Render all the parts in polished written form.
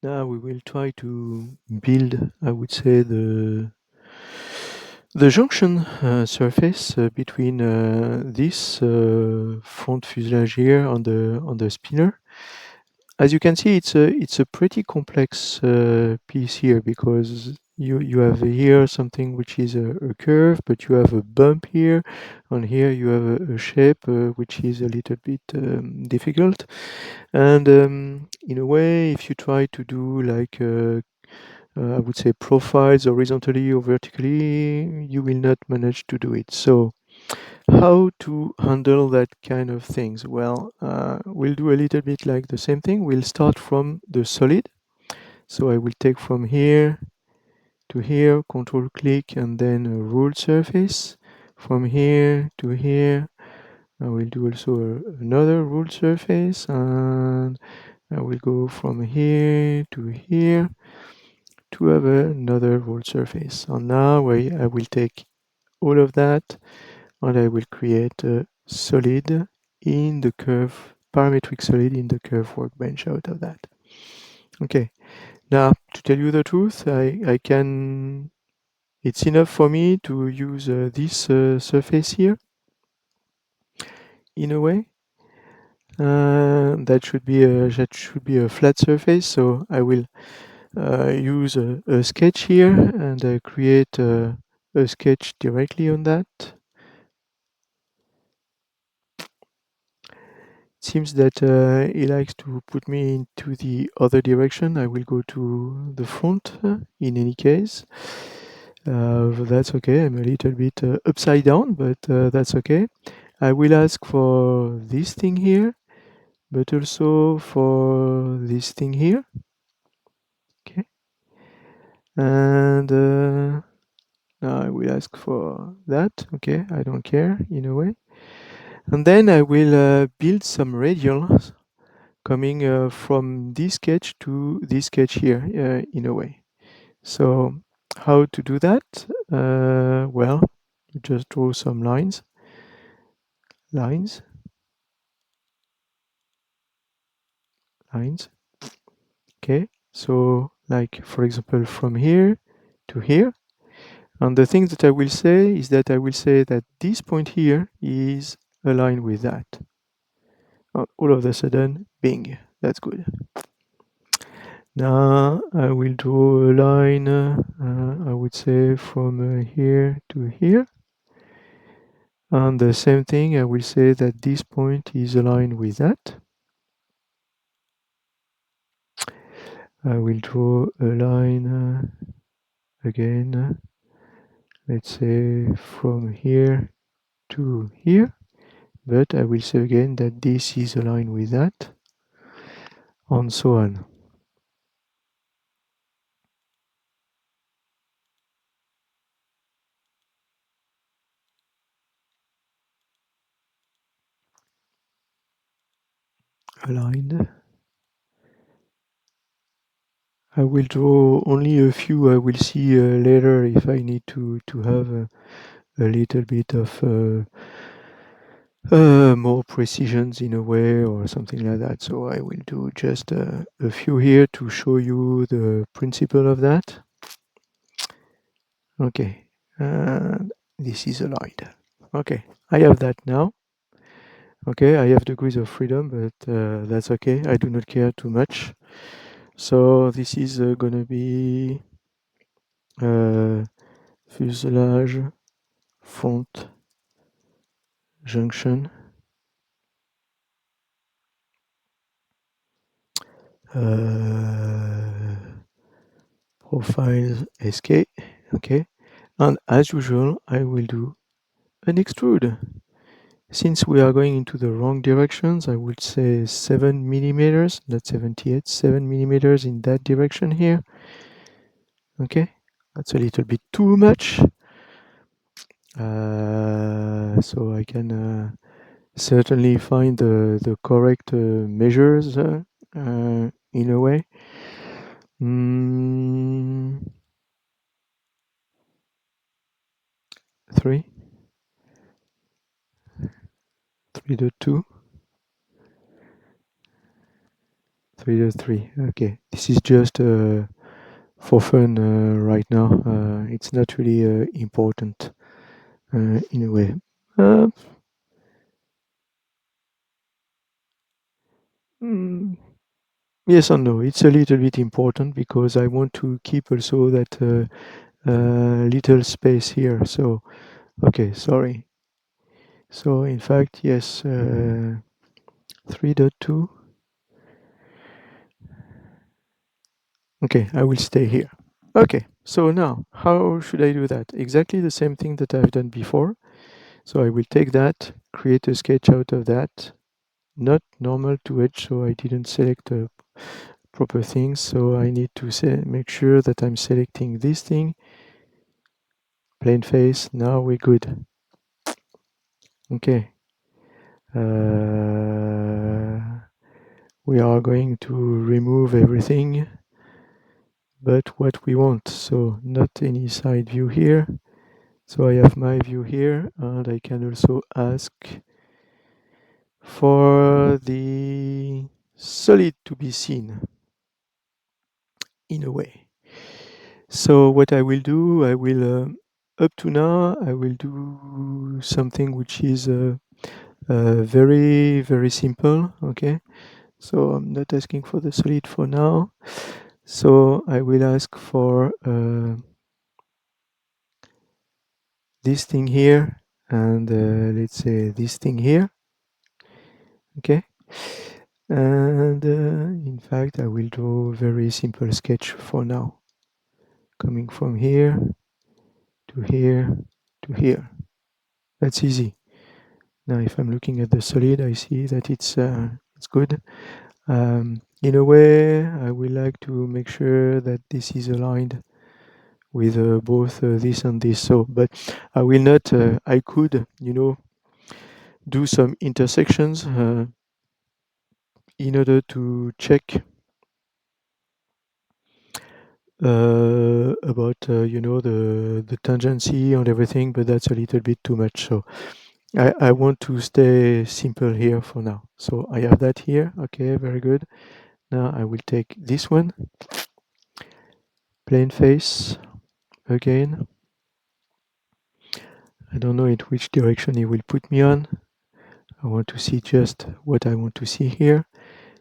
Now we will try to build, I would say, the junction surface between this front fuselage here on the spinner. As you can see, it's a pretty complex piece here because you have here something which is a curve, but you have a bump here, and here you have a shape which is a little bit difficult. And in a way, if you try to do like I would say profiles horizontally or vertically, you will not manage to do it. So how to handle that kind of things? Well, we'll do a little bit like the same thing. We'll start from the solid. So I will take from here to here, control click, and then a ruled surface. From here to here, I will do also another ruled surface, and I will go from here to here to have another ruled surface. And now I will take all of that and I will create a solid in the curve, parametric solid in the curve workbench out of that. Okay, now to tell you the truth, I can, it's enough for me to use this surface here in a way. That should be a flat surface, so I will use a sketch here and create a sketch directly on that. Seems that he likes to put me into the other direction. I will go to the front in any case. That's okay. I'm a little bit upside down, but that's okay. I will ask for this thing here, but also for this thing here. Okay. And now I will ask for that. Okay, I don't care in a way. And then I will build some radials coming from this sketch to this sketch here in a way. So how to do that? Well, you just draw some lines. Okay, so like for example from here to here. And the thing that I will say is that I will say that this point here is aligned with that. All of a sudden, bing, that's good. Now I will draw a line, I would say from here to here. And the same thing, I will say that this point is aligned with that. I will draw a line again, let's say from here to here. But I will say again that this is aligned with that, and so on. Aligned. I will draw only a few. I will see later if I need to have a little bit of more precisions in a way or something like that. So I will do just a few here to show you the principle of that. Okay, and this is aligned. Okay, I have that now. Okay, I have degrees of freedom, but that's okay. I do not care too much. So this is gonna be fuselage, front, junction, profiles, SK. Okay, and as usual, I will do an extrude. Since we are going into the wrong directions, I would say 7 millimeters, not 78, 7 millimeters in that direction here. Okay, that's a little bit too much. So I can certainly find the correct measures in a way. 3, 3.2, 3.3. Okay, this is just for fun right now. It's not really important in a way. Uh, mm, yes and no. It's a little bit important because I want to keep also that little space here. So, okay, sorry. So, in fact, yes, 3.2. Okay, I will stay here. Okay, so now, how should I do that? Exactly the same thing that I've done before. So I will take that, create a sketch out of that, not normal to edge, so I didn't select proper things. So I need to make sure that I'm selecting this thing, plane face. Now we're good. Okay. We are going to remove everything but what we want. So not any side view here. So I have my view here, and I can also ask for the solid to be seen in a way. So what I will do, I will up to now, I will do something which is very, very simple. Okay, so I'm not asking for the solid for now. So I will ask for this thing here, and let's say this thing here. Okay, and in fact, I will draw a very simple sketch for now, coming from here to here to here. That's easy. Now, if I'm looking at the solid, I see that it's good. In a way, I would like to make sure that this is aligned with both this and this. So, but I will not. I could, do some intersections in order to check about the tangency and everything. But that's a little bit too much. So I want to stay simple here for now. So I have that here. Okay, very good. Now I will take this one, plane face again. I don't know in which direction it will put me on. I want to see just what I want to see here.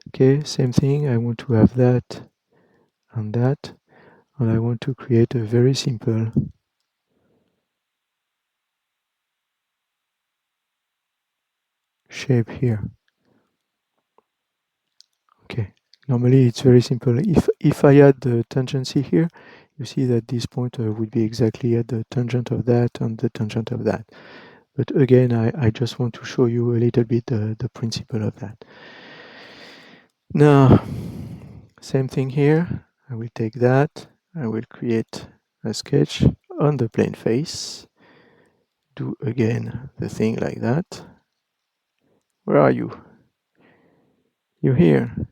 Okay, same thing. I want to have that and that. And I want to create a very simple shape here. Okay, normally it's very simple. If I add the tangency here, you see that this point would be exactly at the tangent of that and the tangent of that. But again, I just want to show you a little bit the principle of that. Now, same thing here. I will take that. I will create a sketch on the plane face. Do again the thing like that. Where are you? You're here.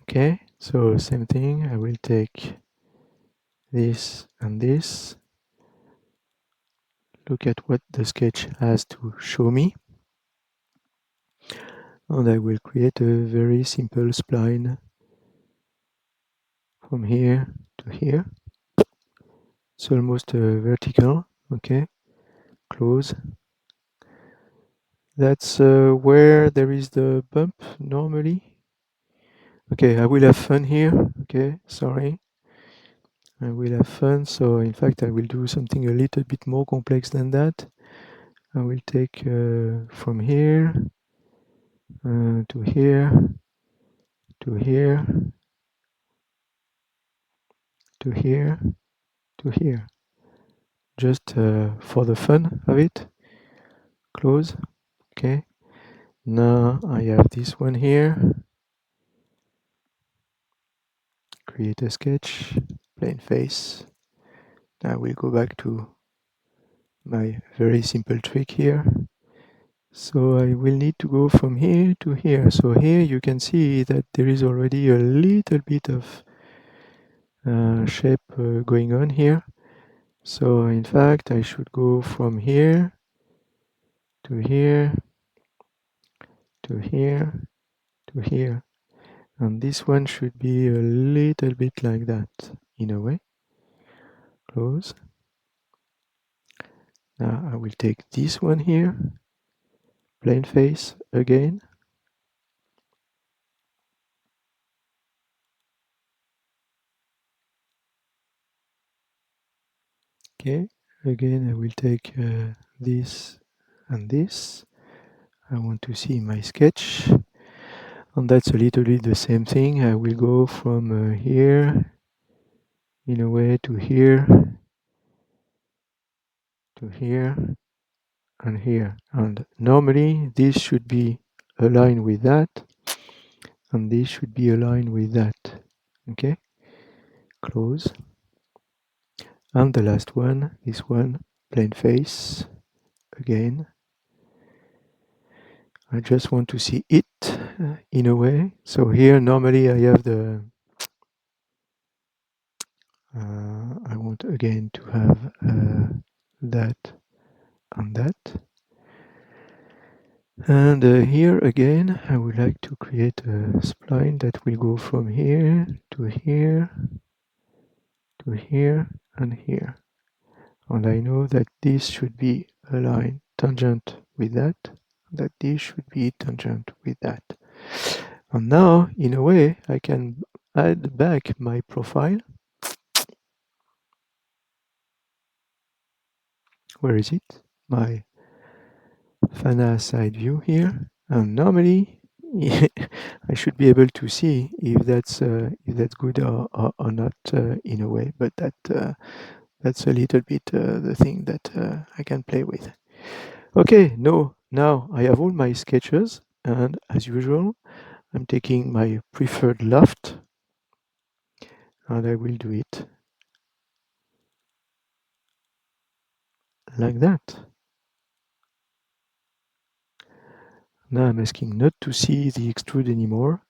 Okay, so same thing. I will take this and this. Look at what the sketch has to show me. And I will create a very simple spline from here to here. It's almost vertical. Okay, close. That's where there is the bump normally. Okay, I will have fun here. Okay, sorry. I will have fun. So in fact, I will do something a little bit more complex than that. I will take from here to here to here to here to here. Just for the fun of it. Close. Okay. Now I have this one here. Create a sketch. Plain face. I will go back to my very simple trick here. So I will need to go from here to here. So here you can see that there is already a little bit of shape going on here. So in fact I should go from here to here to here to here. And this one should be a little bit like that, in a way. Close. Now I will take this one here, plane face again. Okay, again I will take this and this. I want to see my sketch. And that's a little bit the same thing. I will go from here, in a way, to here, to here, and here. And normally this should be aligned with that, and this should be aligned with that. Okay, close. And the last one, this one, plane face, again. I just want to see it in a way. So here normally I have the I want again to have that and that. And here again, I would like to create a spline that will go from here to here, to here, and here. And I know that this should be a line tangent with that this should be tangent with that. And now, in a way, I can add back my profile. Where is it? My Fana side view here. And normally, I should be able to see if that's good or not in a way. But that's a little bit the thing that I can play with. Okay, now I have all my sketches, and as usual, I'm taking my preferred loft, and I will do it like that. Now I'm asking not to see the extrude anymore,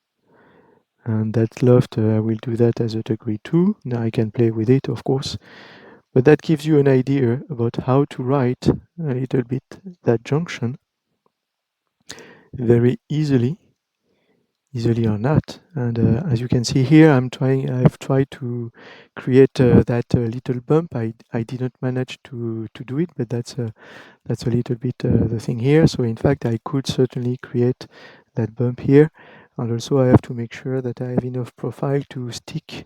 and that loft, I will do that as a degree 2. Now I can play with it, of course, but that gives you an idea about how to write a little bit that junction very easily or not. And as you can see here, I've tried to create that little bump. I didn't manage to do it, but that's a little bit the thing here. So in fact, I could certainly create that bump here. And also I have to make sure that I have enough profile to stick,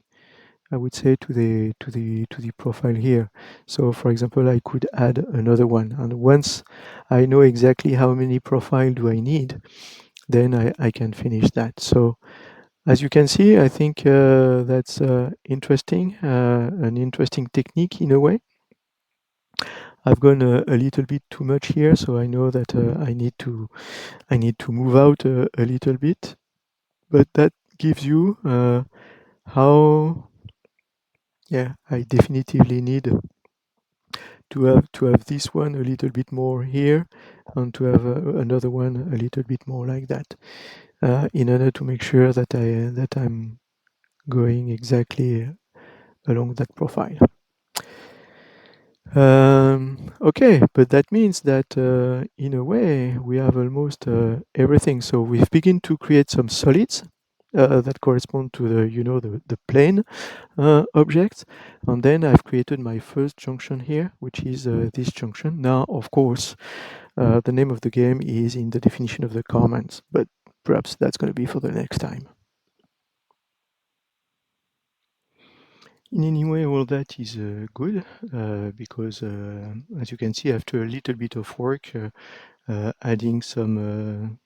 I would say, to the profile here. So for example, I could add another one. And once I know exactly how many profile do I need, then I can finish that. So as you can see, I think that's interesting, an interesting technique in a way. I've gone a little bit too much here, so I know that I need to move out a little bit. But that gives you how, yeah, I definitively need to have this one a little bit more here, and to have another one a little bit more like that, in order to make sure that I'm going exactly along that profile. Okay, but that means that in a way we have almost everything. So we've begun to create some solids that correspond to the plane objects, and then I've created my first junction here, which is this junction. Now, of course, the name of the game is in the definition of the comments, but perhaps that's going to be for the next time. In any way, all that is good because, as you can see, after a little bit of work, adding some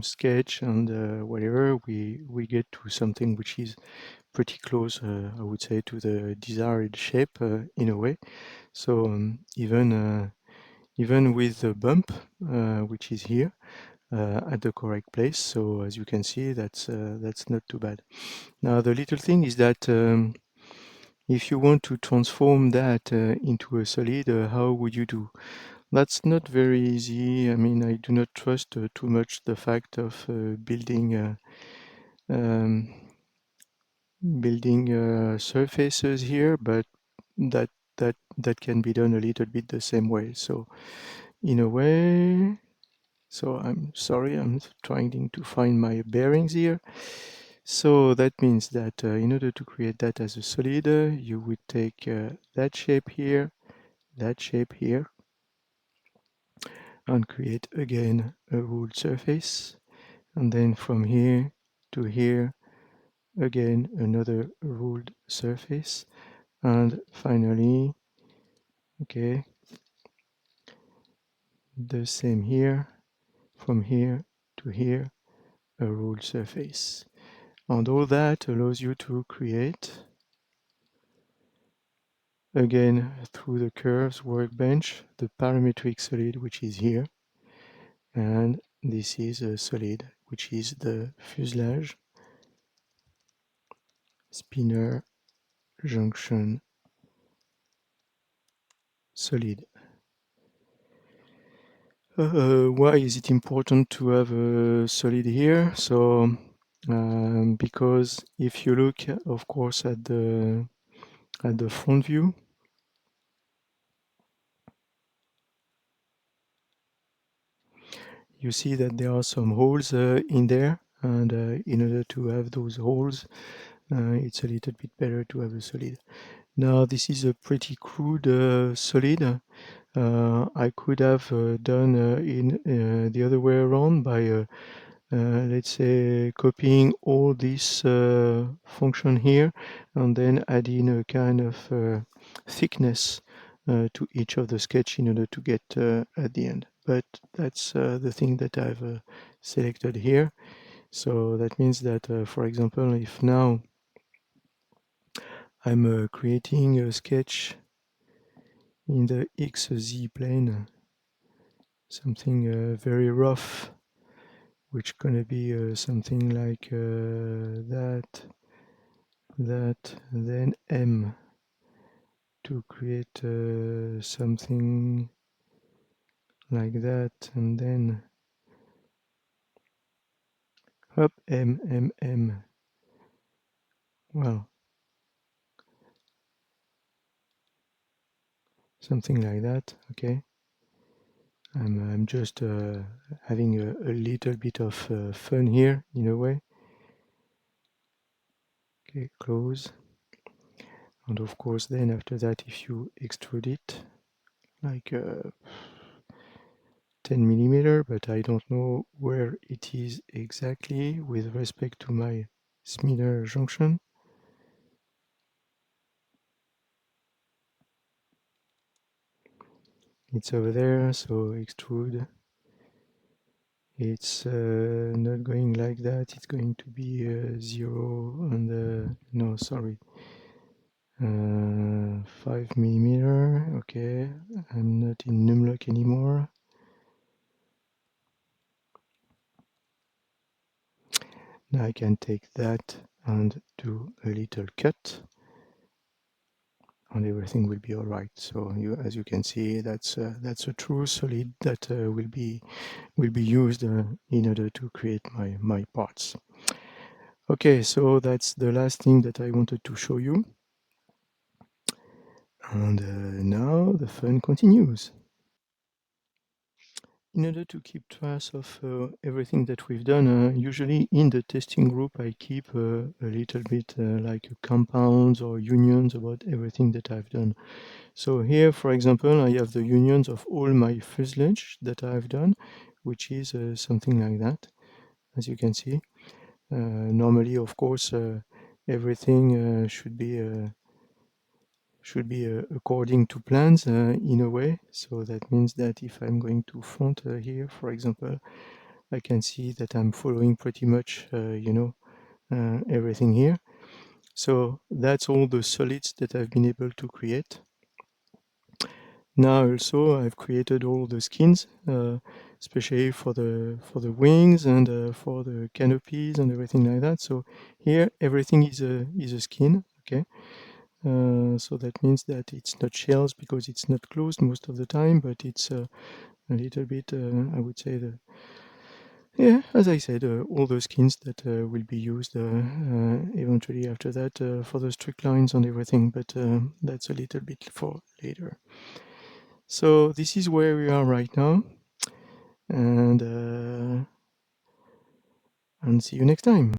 sketch and whatever, we get to something which is pretty close, I would say, to the desired shape in a way. So even with the bump, which is here at the correct place, so as you can see, that's not too bad. Now the little thing is that if you want to transform that into a solid, how would you do? That's not very easy. I mean, I do not trust too much the fact of um, building surfaces here, but that that can be done a little bit the same way. So in a way, So I'm sorry, I'm trying to find my bearings here. So that means that in order to create that as a solid, you would take that shape here, and create again a ruled surface. And then from here to here, again another ruled surface. And finally, okay, the same here, from here to here, a ruled surface. And all that allows you to create, again through the curves workbench, the parametric solid which is here. And this is a solid which is the fuselage, spinner, junction, solid. Why is it important to have a solid here? So because if you look, of course, at the front view, you see that there are some holes in there, and in order to have those holes, it's a little bit better to have a solid. Now, this is a pretty crude solid. I could have done in the other way around by let's say copying all this function here and then adding a kind of thickness to each of the sketch in order to get at the end. But that's the thing that I've selected here. So that means that, for example, if now I'm creating a sketch in the XZ plane, something very rough, which gonna be something like that, then M to create something like that, and then up M. Well, something like that. Okay. I'm just having a little bit of fun here in a way. Okay, close. And of course, then after that, if you extrude it like 10 millimeter, but I don't know where it is exactly with respect to my spinner junction. It's over there, so extrude. It's not going like that. It's going to be 0 and no, sorry, 5 millimeter. Okay, I'm not in numlock anymore. Now I can take that and do a little cut, and everything will be all right. So as you can see, that's a true solid that will be used in order to create my parts. Okay, so that's the last thing that I wanted to show you. And now the fun continues. In order to keep track of everything that we've done, usually in the testing group I keep a little bit like compounds or unions about everything that I've done. So here, for example, I have the unions of all my fuselage that I've done, which is something like that, as you can see. Normally, of course, everything should be according to plans in a way. So that means that if I'm going to front here, for example, I can see that I'm following pretty much, everything here. So that's all the solids that I've been able to create. Now also I've created all the skins, especially for the wings and for the canopies and everything like that. So here everything is a skin, okay. So that means that it's not shells because it's not closed most of the time, but it's a little bit, I would say, yeah, as I said, all the skins that will be used eventually after that for the strict lines and everything, but that's a little bit for later. So this is where we are right now. and see you next time.